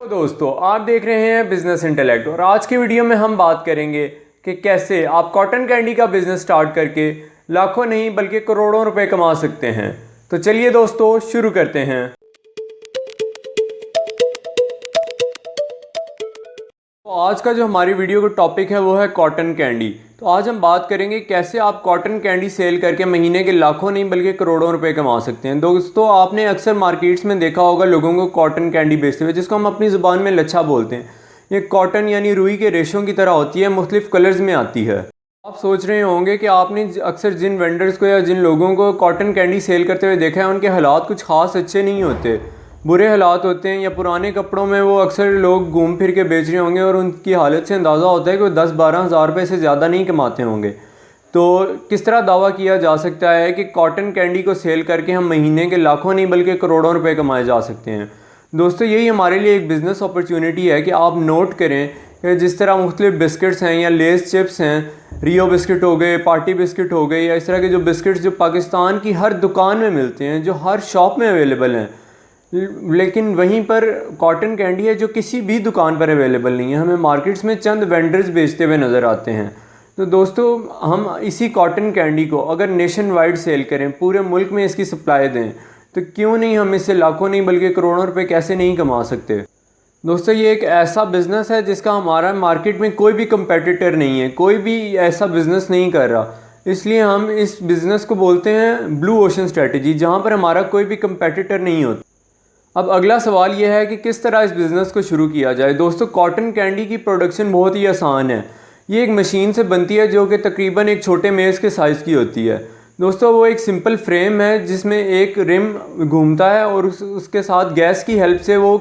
तो दोस्तों आप देख रहे हैं बिजनेस इंटेलेक्ट और आज की वीडियो में हम बात करेंगे कि कैसे आप कॉटन कैंडी का बिजनेस स्टार्ट करके लाखों नहीं बल्कि करोड़ों रुपए कमा सकते हैं। तो चलिए दोस्तों शुरू करते हैं। तो आज का जो हमारी वीडियो का टॉपिक है वो है कॉटन कैंडी। तो आज हम बात करेंगे कैसे आप कॉटन कैंडी सेल करके महीने के लाखों नहीं बल्कि करोड़ों रुपए कमा सकते हैं। दोस्तों आपने अक्सर मार्केट्स में देखा होगा लोगों को कॉटन कैंडी बेचते हुए, जिसको हम अपनी ज़ुबान में लच्छा बोलते हैं। ये कॉटन यानी रुई के रेशों की तरह होती है, मुख्तलिफ कलर्स में आती है। आप सोच रहे होंगे कि आपने अक्सर जिन वेंडर्स को या जिन लोगों को कॉटन कैंडी सेल करते हुए देखा है उनके हालात कुछ ख़ास अच्छे नहीं होते, बुरे हालात होते हैं, या पुराने कपड़ों में वो अक्सर लोग घूम फिर के बेच रहे होंगे और उनकी हालत से अंदाज़ा होता है कि वो 10-12 हज़ार रुपये से ज़्यादा नहीं कमाते होंगे। तो किस तरह दावा किया जा सकता है कि कॉटन कैंडी को सेल करके हम महीने के लाखों नहीं बल्कि करोड़ों रुपए कमाए जा सकते हैं। दोस्तों यही हमारे लिए एक बिज़नेस अपॉर्चुनिटी है कि आप नोट करें कि जिस तरह मुख्तलिफ बिस्किट्स हैं या लेस चिप्स हैं, रियो बिस्किट हो गए, पार्टी बिस्किट हो गए, या इस तरह के जो बिस्किट्स जो पाकिस्तान की हर दुकान में मिलते हैं, जो हर शॉप में अवेलेबल हैं, लेकिन वहीं पर कॉटन कैंडी है जो किसी भी दुकान पर अवेलेबल नहीं है। हमें मार्केट्स में चंद वेंडर्स बेचते हुए नज़र आते हैं। तो दोस्तों हम इसी कॉटन कैंडी को अगर नेशन वाइड सेल करें, पूरे मुल्क में इसकी सप्लाई दें, तो क्यों नहीं हम इससे लाखों नहीं बल्कि करोड़ों रुपए कैसे नहीं कमा सकते। दोस्तों ये एक ऐसा बिज़नेस है जिसका हमारा मार्केट में कोई भी कंपेटिटर नहीं है, कोई भी ऐसा बिज़नेस नहीं कर रहा। इसलिए हम इस बिज़नेस को बोलते हैं ब्लू ओशन स्ट्रेटजी, जहाँ पर हमारा कोई भी कंपेटिटर नहीं होता। अब अगला सवाल यह है कि किस तरह इस बिज़नेस को शुरू किया जाए। दोस्तों कॉटन कैंडी की प्रोडक्शन बहुत ही आसान है। ये एक मशीन से बनती है जो कि तकरीबन एक छोटे मेज़ के साइज़ की होती है। दोस्तों वो एक सिंपल फ्रेम है जिसमें एक रिम घूमता है और उसके साथ गैस की हेल्प से वो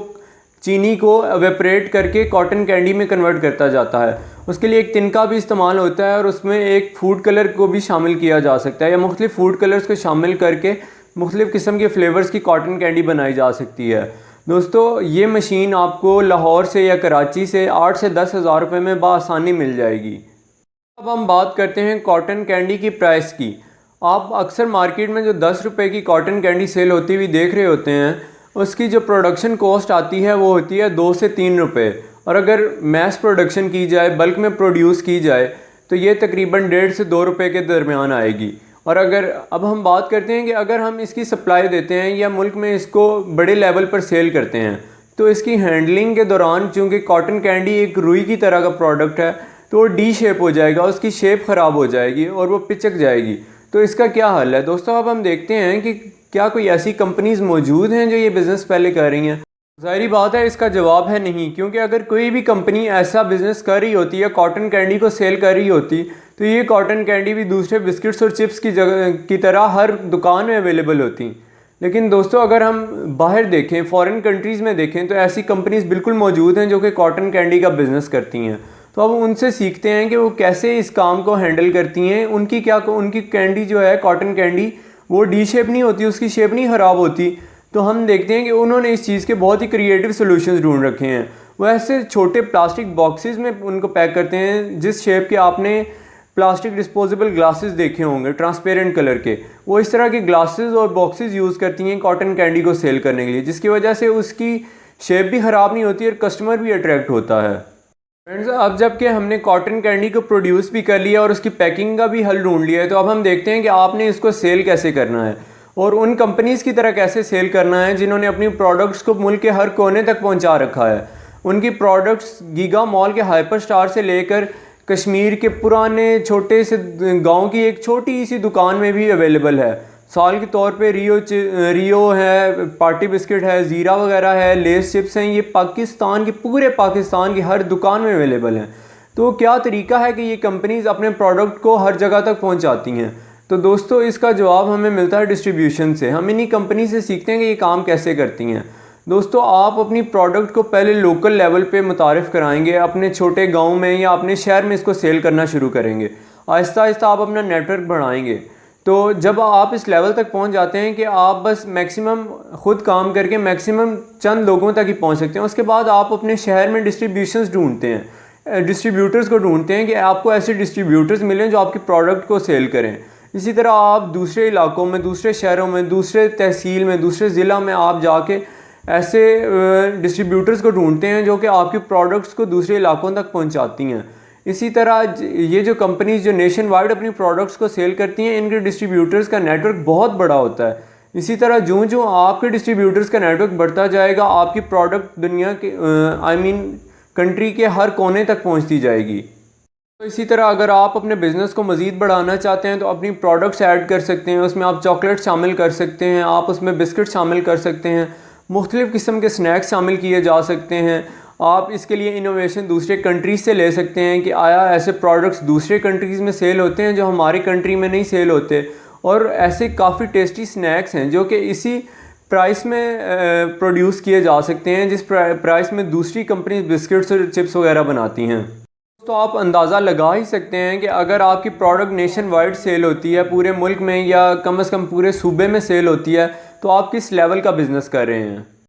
चीनी को एवेपरेट करके कॉटन कैंडी में कन्वर्ट करता जाता है। उसके लिए एक तिनका भी इस्तेमाल होता है और उसमें एक फूड कलर को भी शामिल किया जा सकता है, या मुख्तलिफ फूड कलर्स को शामिल करके मुख्तलिफ़ किस्म के फ्लेवर्स की कॉटन कैंडी बनाई जा सकती है। दोस्तों ये मशीन आपको लाहौर से या कराची से 8 से 10 हज़ार रुपये में बआसानी मिल जाएगी। अब हम बात करते हैं कॉटन कैंडी की प्राइस की। आप अक्सर मार्केट में जो 10 रुपये की कॉटन कैंडी सेल होती हुई देख रहे होते हैं, उसकी जो प्रोडक्शन कॉस्ट आती है वो होती है 2 से 3 रुपये, और अगर मैस प्रोडक्शन की जाए, बल्क में प्रोड्यूस की जाए, तो ये तकरीबन 1.5 से 2 रुपये के दरमियान आएगी। और अगर अब हम बात करते हैं कि अगर हम इसकी सप्लाई देते हैं या मुल्क में इसको बड़े लेवल पर सेल करते हैं, तो इसकी हैंडलिंग के दौरान, चूँकि कॉटन कैंडी एक रुई की तरह का प्रोडक्ट है, तो वो डी शेप हो जाएगा, उसकी शेप ख़राब हो जाएगी और वो पिचक जाएगी। तो इसका क्या हल है। दोस्तों अब हम देखते हैं कि क्या कोई ऐसी कंपनीज़ मौजूद हैं जो ये बिज़नेस पहले कर रही हैं। ज़ाहिरी बात है इसका जवाब है नहीं, क्योंकि अगर कोई भी कंपनी ऐसा बिज़नेस कर रही होती या कॉटन कैंडी को सेल कर रही होती, तो ये कॉटन कैंडी भी दूसरे बिस्किट्स और चिप्स की तरह हर दुकान में अवेलेबल होती। लेकिन दोस्तों अगर हम बाहर देखें, फ़ॉरेन कंट्रीज़ में देखें, तो ऐसी कंपनीज़ बिल्कुल मौजूद हैं जो कि कॉटन कैंडी का बिज़नेस करती हैं। तो अब उनसे सीखते हैं कि वो कैसे इस काम को हैंडल करती हैं। उनकी कैंडी जो है कॉटन कैंडी, वो डी शेप नहीं होती, उसकी शेप नहीं ख़राब होती। तो हम देखते हैं कि उन्होंने इस चीज़ के बहुत ही क्रिएटिव सॉल्यूशंस ढूंढ रखे हैं। वो ऐसे छोटे प्लास्टिक बॉक्सेस में उनको पैक करते हैं, जिस शेप के आपने प्लास्टिक डिस्पोजेबल ग्लासेस देखे होंगे ट्रांसपेरेंट कलर के, वो इस तरह के ग्लासेस और बॉक्सेस यूज़ करती हैं कॉटन कैंडी को सेल करने के लिए, जिसकी वजह से उसकी शेप भी ख़राब नहीं होती और कस्टमर भी अट्रैक्ट होता है। फ्रेंड्स अब जबकि हमने कॉटन कैंडी को प्रोड्यूस भी कर लिया और उसकी पैकिंग का भी हल ढूंढ लिया है, तो अब हम देखते हैं कि आपने इसको सेल कैसे करना है और उन कंपनीज़ की तरह कैसे सेल करना है जिन्होंने अपनी प्रोडक्ट्स को मुल्क के हर कोने तक पहुंचा रखा है। उनकी प्रोडक्ट्स गीगा मॉल के हाइपर स्टार से लेकर कश्मीर के पुराने छोटे से गांव की एक छोटी सी दुकान में भी अवेलेबल है। साल के तौर पे रियो है, पार्टी बिस्किट है, ज़ीरा वगैरह है, लेस चिप्स हैं, ये पूरे पाकिस्तान की हर दुकान में अवेलेबल हैं। तो क्या तरीका है कि ये कंपनीज़ अपने प्रोडक्ट को हर जगह तक पहुंचाती हैं। तो दोस्तों इसका जवाब हमें मिलता है डिस्ट्रीब्यूशन से। हम इन्हीं कंपनी से सीखते हैं कि ये काम कैसे करती हैं। दोस्तों आप अपनी प्रोडक्ट को पहले लोकल लेवल पे मुतारिफ़ कराएंगे, अपने छोटे गांव में या अपने शहर में इसको सेल करना शुरू करेंगे। आहिस्ता आहिस्ता आप अपना नेटवर्क बढ़ाएंगे। तो जब आप इस लेवल तक पहुंच जाते हैं कि आप बस मैक्सिमम ख़ुद काम करके मैक्सिमम चंद लोगों तक ही पहुंच सकते हैं, उसके बाद आप अपने शहर में डिस्ट्रीब्यूटर्स को ढूंढते हैं कि आपको ऐसे डिस्ट्रीब्यूटर्स मिलें जो आपकी प्रोडक्ट को सेल करें। इसी तरह आप दूसरे इलाकों में, दूसरे शहरों में, दूसरे तहसील में, दूसरे ज़िला में आप जाके ऐसे डिस्ट्रीब्यूटर्स को ढूंढते हैं जो कि आपके प्रोडक्ट्स को दूसरे इलाकों तक पहुंचाती हैं। इसी तरह ये जो कंपनीज जो नेशन वाइड अपनी प्रोडक्ट्स को सेल करती हैं, इनके डिस्ट्रीब्यूटर्स का नेटवर्क बहुत बड़ा होता है। इसी तरह जो आपके डिस्ट्रीब्यूटर्स का नेटवर्क बढ़ता जाएगा, आपकी प्रोडक्ट दुनिया के कंट्री के हर कोने तक पहुंचती जाएगी। तो इसी तरह अगर आप अपने बिज़नेस को मज़ीद बढ़ाना चाहते हैं तो अपनी प्रोडक्ट्स ऐड कर सकते हैं। उसमें आप चॉकलेट शामिल कर सकते हैं, आप उसमें बिस्किट शामिल कर सकते हैं, मुख्तलिफ़ किस्म के स्नैक्स शामिल किए जा सकते हैं। आप इसके लिए इनोवेशन दूसरे कंट्रीज़ से ले सकते हैं कि आया ऐसे प्रोडक्ट्स दूसरे कंट्रीज़ में सेल होते हैं जो हमारी कंट्री में नहीं सेल होते, और ऐसे काफ़ी टेस्टी स्नैक्स हैं जो कि इसी प्राइस में प्रोड्यूस किए जा सकते हैं जिस प्राइस में दूसरी कंपनी बिस्किट्स और चिप्स वगैरह बनाती हैं। तो आप अंदाज़ा लगा ही सकते हैं कि अगर आपकी प्रोडक्ट नेशन वाइड सेल होती है, पूरे मुल्क में या कम से कम पूरे सूबे में सेल होती है, तो आप किस लेवल का बिज़नेस कर रहे हैं।